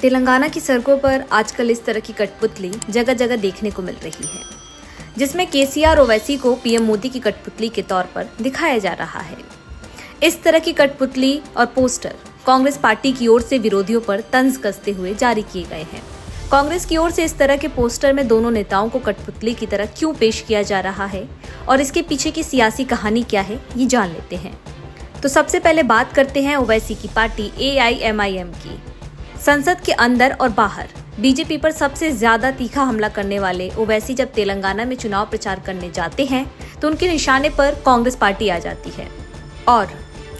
तेलंगाना की सड़कों पर आजकल इस तरह की कठपुतली जगह जगह देखने को मिल रही है, जिसमें केसीआर ओवैसी को पीएम मोदी की कठपुतली के तौर पर दिखाया जा रहा है। इस तरह की कठपुतली और पोस्टर कांग्रेस पार्टी की ओर से विरोधियों पर तंज कसते हुए जारी किए गए हैं। कांग्रेस की ओर से इस तरह के पोस्टर में दोनों नेताओं को कठपुतली की तरह क्यों पेश किया जा रहा है और इसके पीछे की सियासी कहानी क्या है, ये जान लेते हैं। तो सबसे पहले बात करते हैं ओवैसी की पार्टी AIMIM की। संसद के अंदर और बाहर बीजेपी पर सबसे ज्यादा तीखा हमला करने वाले ओवैसी जब तेलंगाना में चुनाव प्रचार करने जाते हैं तो उनके निशाने पर कांग्रेस पार्टी आ जाती है। और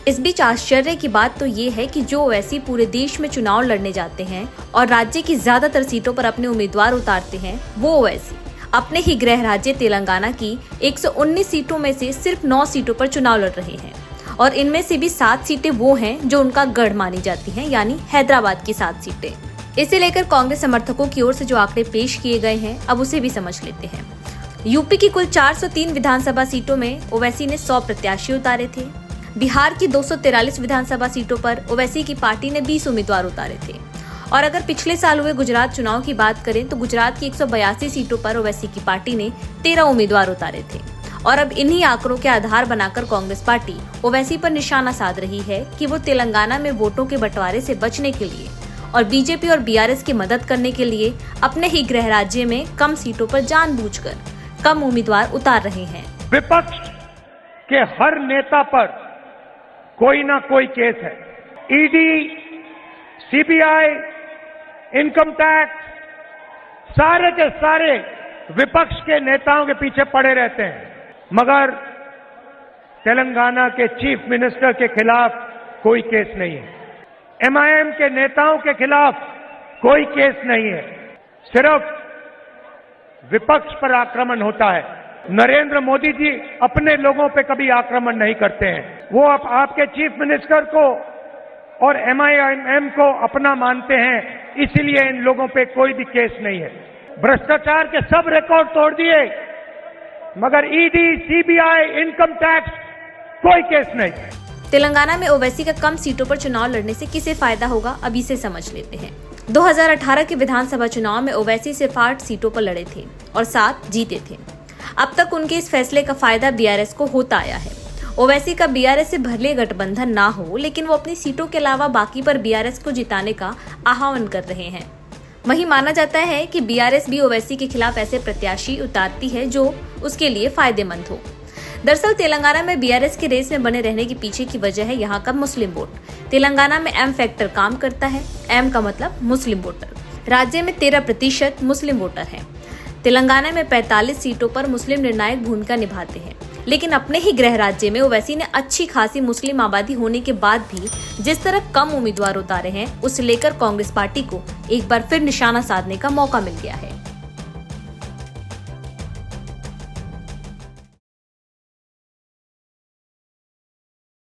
इस बीच आश्चर्य की बात तो ये है कि जो ओवैसी पूरे देश में चुनाव लड़ने जाते हैं और राज्य की ज्यादातर सीटों पर अपने उम्मीदवार उतारते हैं, वो ओवैसी अपने ही गृह राज्य तेलंगाना की 119 सीटों में से सिर्फ 9 सीटों पर चुनाव लड़ रहे हैं और इनमें से भी 7 सीटें वो हैं जो उनका गढ़ मानी जाती हैं, यानी हैदराबाद की 7 सीटें। इसे लेकर कांग्रेस समर्थकों की ओर से जो आंकड़े पेश किए गए हैं, अब उसे भी समझ लेते हैं। यूपी की कुल 403 विधानसभा सीटों में ओवैसी ने 100 प्रत्याशी उतारे थे। बिहार की 243 विधानसभा सीटों पर ओवैसी की पार्टी ने 20 उम्मीदवार उतारे थे। और अगर पिछले साल हुए गुजरात चुनाव की बात करें तो गुजरात की 182 सीटों पर ओवैसी की पार्टी ने 13 उम्मीदवार उतारे थे। और अब इन्हीं आंकड़ों के आधार बनाकर कांग्रेस पार्टी ओवैसी पर निशाना साध रही है कि वो तेलंगाना में वोटों के बंटवारे से बचने के लिए और बीजेपी और BRS की मदद करने के लिए अपने ही गृह राज्य में कम सीटों पर जानबूझकर कम उम्मीदवार उतार रहे हैं। विपक्ष के हर नेता पर कोई ना कोई केस है। ED, CBI, इनकम टैक्स, सारे के सारे विपक्ष के नेताओं के पीछे पड़े रहते हैं, मगर तेलंगाना के चीफ मिनिस्टर के खिलाफ कोई केस नहीं है। MIM के नेताओं के खिलाफ कोई केस नहीं है। सिर्फ विपक्ष पर आक्रमण होता है। नरेंद्र मोदी जी अपने लोगों पे कभी आक्रमण नहीं करते हैं। वो आपके चीफ मिनिस्टर को और MIM को अपना मानते हैं, इसीलिए इन लोगों पे कोई भी केस नहीं है। भ्रष्टाचार के सब रिकॉर्ड तोड़ दिए, मगर ED, CBI, इनकम टैक्स कोई केस नहीं। तेलंगाना में ओवैसी का कम सीटों पर चुनाव लड़ने से किसे फायदा होगा, अब इसे समझ लेते हैं। 2018 के विधानसभा चुनाव में ओवैसी सिर्फ 8 सीटों पर लड़े थे और 7 जीते थे। अब तक उनके इस फैसले का फायदा BRS को होता आया है। ओवैसी का BRS से भले गठबंधन ना हो, लेकिन वो अपनी सीटों के अलावा बाकी पर BRS को जिताने का आह्वान कर रहे हैं। वहीं माना जाता है कि BRS भी ओवैसी के खिलाफ ऐसे प्रत्याशी उतारती है जो उसके लिए फायदेमंद हो। दरअसल तेलंगाना में BRS के रेस में बने रहने के पीछे की वजह है यहाँ का मुस्लिम वोट। तेलंगाना में M फैक्टर काम करता है। M का मतलब मुस्लिम वोटर। राज्य में 13% मुस्लिम वोटर हैं। तेलंगाना में 45 सीटों पर मुस्लिम निर्णायक भूमिका निभाते हैं, लेकिन अपने ही गृह राज्य में ओवैसी ने अच्छी खासी मुस्लिम आबादी होने के बाद भी जिस तरह कम उम्मीदवार उतारे हैं, उसे लेकर कांग्रेस पार्टी को एक बार फिर निशाना साधने का मौका मिल गया है।